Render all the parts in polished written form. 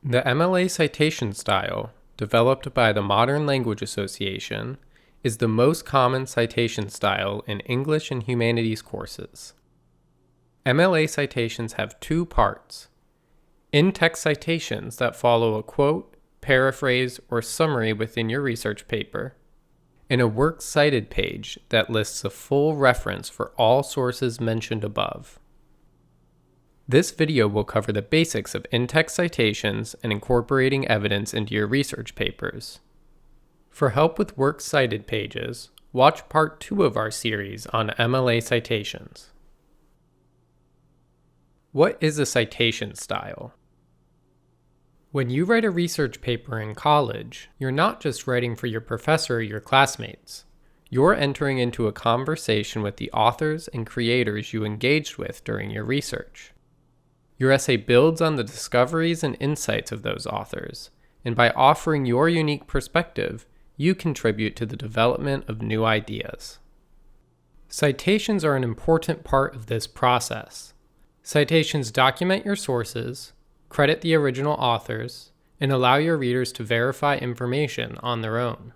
The MLA citation style, developed by the Modern Language Association, is the most common citation style in English and humanities courses. MLA citations have two parts: in-text citations that follow a quote, paraphrase, or summary within your research paper, and a works cited page that lists a full reference for all sources mentioned above. This video will cover the basics of in-text citations and incorporating evidence into your research papers. For help with works cited pages, watch part 2 of our series on MLA citations. What is a citation style? When you write a research paper in college, you're not just writing for your professor or your classmates. You're entering into a conversation with the authors and creators you engaged with during your research. Your essay builds on the discoveries and insights of those authors, and by offering your unique perspective, you contribute to the development of new ideas. Citations are an important part of this process. Citations document your sources, credit the original authors, and allow your readers to verify information on their own.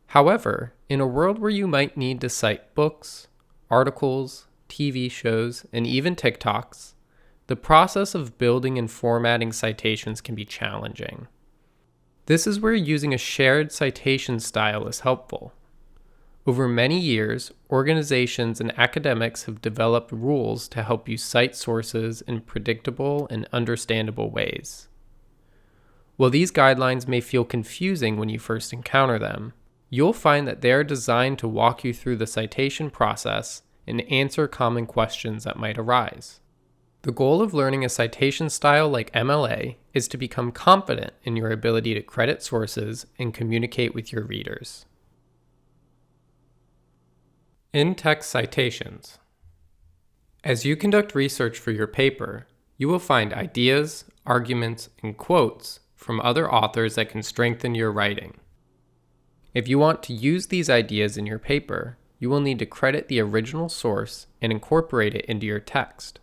However, in a world where you might need to cite books, articles, TV shows, and even TikToks, the process of building and formatting citations can be challenging. This is where using a shared citation style is helpful. Over many years, organizations and academics have developed rules to help you cite sources in predictable and understandable ways. While these guidelines may feel confusing when you first encounter them, you'll find that they are designed to walk you through the citation process and answer common questions that might arise. The goal of learning a citation style like MLA is to become confident in your ability to credit sources and communicate with your readers. In-text citations. As you conduct research for your paper, you will find ideas, arguments, and quotes from other authors that can strengthen your writing. If you want to use these ideas in your paper, you will need to credit the original source and incorporate it into your text.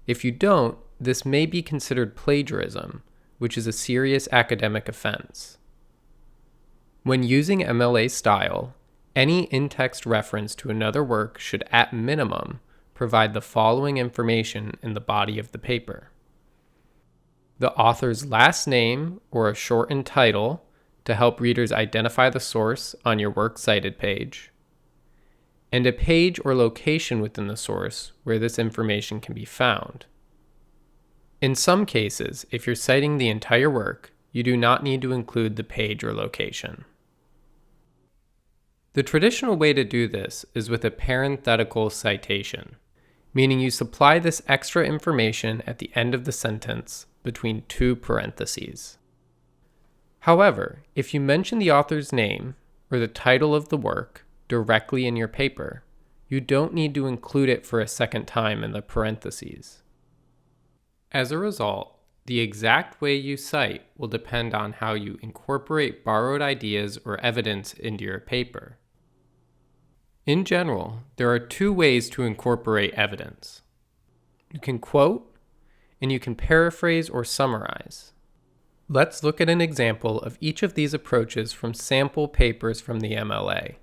If you don't, this may be considered plagiarism, which is a serious academic offense. When using MLA style, any in-text reference to another work should at minimum provide the following information in the body of the paper: the author's last name or a shortened title to help readers identify the source on your works cited page, and a page or location within the source where this information can be found. In some cases, if you're citing the entire work, you do not need to include the page or location. The traditional way to do this is with a parenthetical citation, meaning you supply this extra information at the end of the sentence between two parentheses. However, if you mention the author's name or the title of the work directly in your paper, you don't need to include it for a second time in the parentheses. As a result, the exact way you cite will depend on how you incorporate borrowed ideas or evidence into your paper. In general, there are two ways to incorporate evidence. You can quote, and you can paraphrase or summarize. Let's look at an example of each of these approaches from sample papers from the MLA.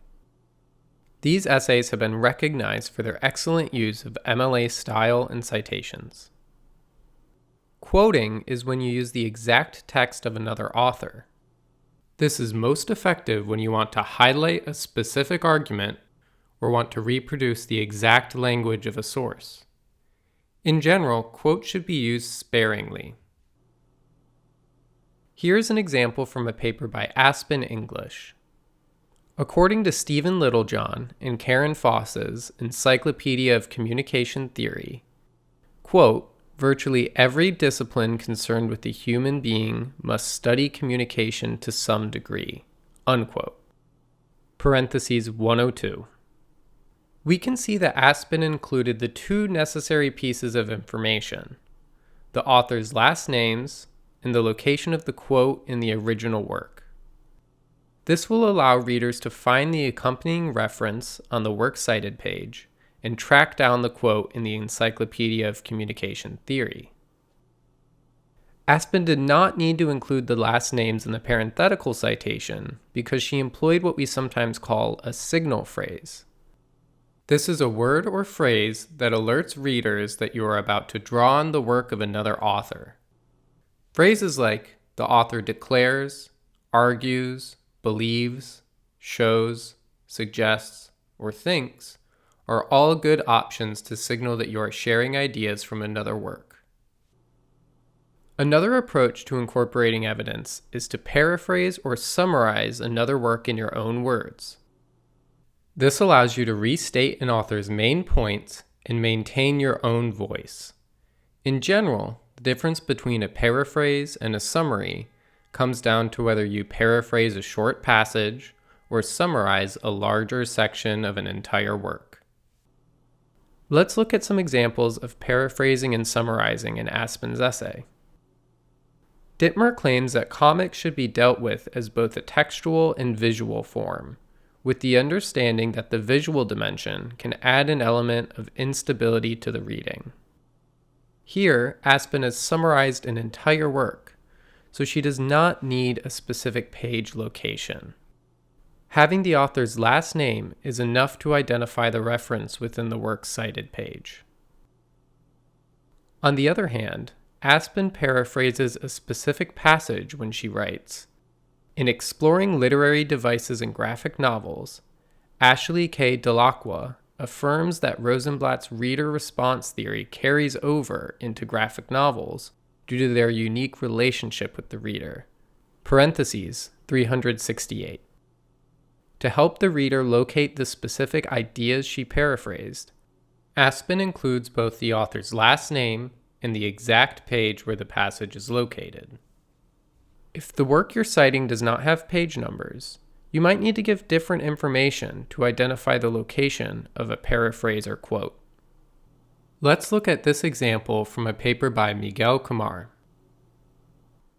These essays have been recognized for their excellent use of MLA style and citations. Quoting is when you use the exact text of another author. This is most effective when you want to highlight a specific argument or want to reproduce the exact language of a source. In general, quotes should be used sparingly. Here's an example from a paper by Aspen English. According to Stephen Littlejohn and Karen Foss's Encyclopedia of Communication Theory, quote, virtually every discipline concerned with the human being must study communication to some degree, unquote. Parentheses 102. We can see that Aspen included the two necessary pieces of information: the author's last names and the location of the quote in the original work. This will allow readers to find the accompanying reference on the works cited page and track down the quote in the Encyclopedia of Communication Theory. Aspen did not need to include the last names in the parenthetical citation because she employed what we sometimes call a signal phrase. This is a word or phrase that alerts readers that you are about to draw on the work of another author. Phrases like the author declares, argues, believes, shows, suggests, or thinks are all good options to signal that you are sharing ideas from another work. Another approach to incorporating evidence is to paraphrase or summarize another work in your own words. This allows you to restate an author's main points and maintain your own voice. In general, the difference between a paraphrase and a summary comes down to whether you paraphrase a short passage or summarize a larger section of an entire work. Let's look at some examples of paraphrasing and summarizing in Aspen's essay. Dittmer claims that comics should be dealt with as both a textual and visual form, with the understanding that the visual dimension can add an element of instability to the reading. Here, Aspen has summarized an entire work, so she does not need a specific page location. Having the author's last name is enough to identify the reference within the work's cited page. On the other hand, Aspen paraphrases a specific passage when she writes, "In exploring literary devices in graphic novels, Ashley K. Delacroix affirms that Rosenblatt's reader response theory carries over into graphic novels due to their unique relationship with the reader." Parentheses 368. To help the reader locate the specific ideas she paraphrased, Aspen includes both the author's last name and the exact page where the passage is located. If the work you're citing does not have page numbers, you might need to give different information to identify the location of a paraphrase or quote. Let's look at this example from a paper by Miguel Kumar.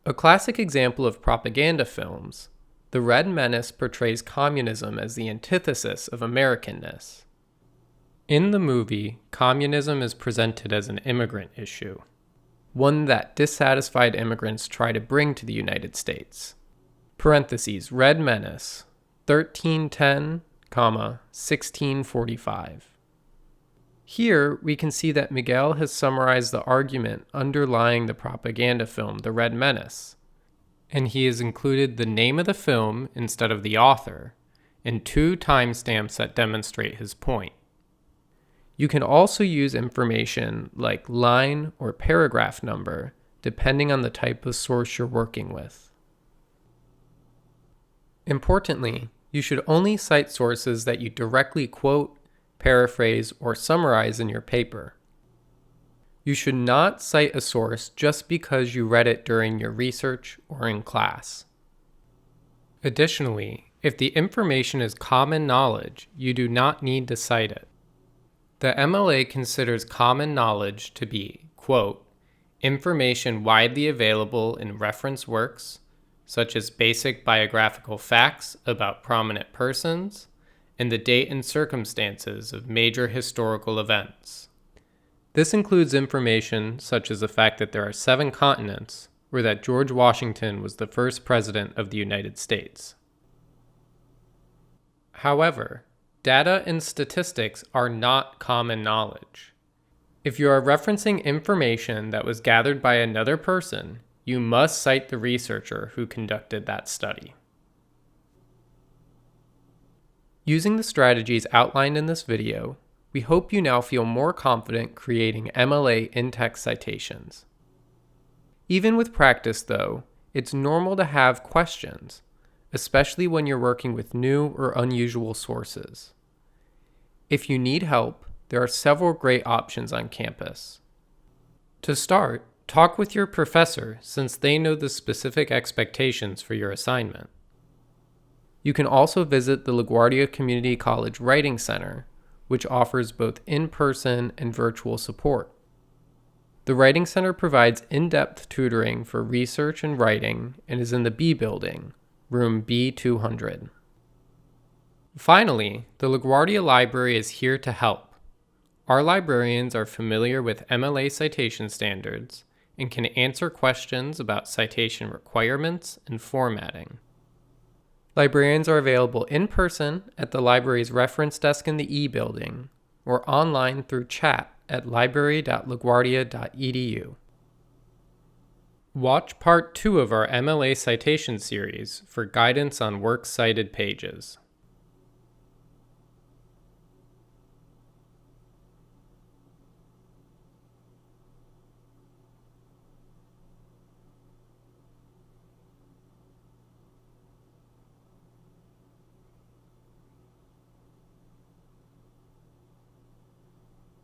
A classic example of propaganda films, The Red Menace portrays communism as the antithesis of Americanness. In the movie, communism is presented as an immigrant issue, one that dissatisfied immigrants try to bring to the United States. Parentheses, Red Menace, 1310, 1645. Here, we can see that Miguel has summarized the argument underlying the propaganda film The Red Menace, and he has included the name of the film instead of the author, and 2 timestamps that demonstrate his point. You can also use information like line or paragraph number, depending on the type of source you're working with. Importantly, you should only cite sources that you directly quote, paraphrase, or summarize in your paper. You should not cite a source just because you read it during your research or in class. Additionally, if the information is common knowledge, you do not need to cite it. The MLA considers common knowledge to be, quote, information widely available in reference works, such as basic biographical facts about prominent persons, and the date and circumstances of major historical events. This includes information such as the fact that there are 7 continents, or that George Washington was the first president of the United States. However, data and statistics are not common knowledge. If you are referencing information that was gathered by another person, you must cite the researcher who conducted that study. Using the strategies outlined in this video, we hope you now feel more confident creating MLA in-text citations. Even with practice, though, it's normal to have questions, especially when you're working with new or unusual sources. If you need help, there are several great options on campus. To start, talk with your professor since they know the specific expectations for your assignment. You can also visit the LaGuardia Community College Writing Center, which offers both in-person and virtual support. The Writing Center provides in-depth tutoring for research and writing and is in the B building, room B200. Finally, the LaGuardia Library is here to help. Our librarians are familiar with MLA citation standards and can answer questions about citation requirements and formatting. Librarians are available in person at the library's reference desk in the E building or online through chat at library.laguardia.edu. Watch Part 2 of our MLA citation series for guidance on works cited pages.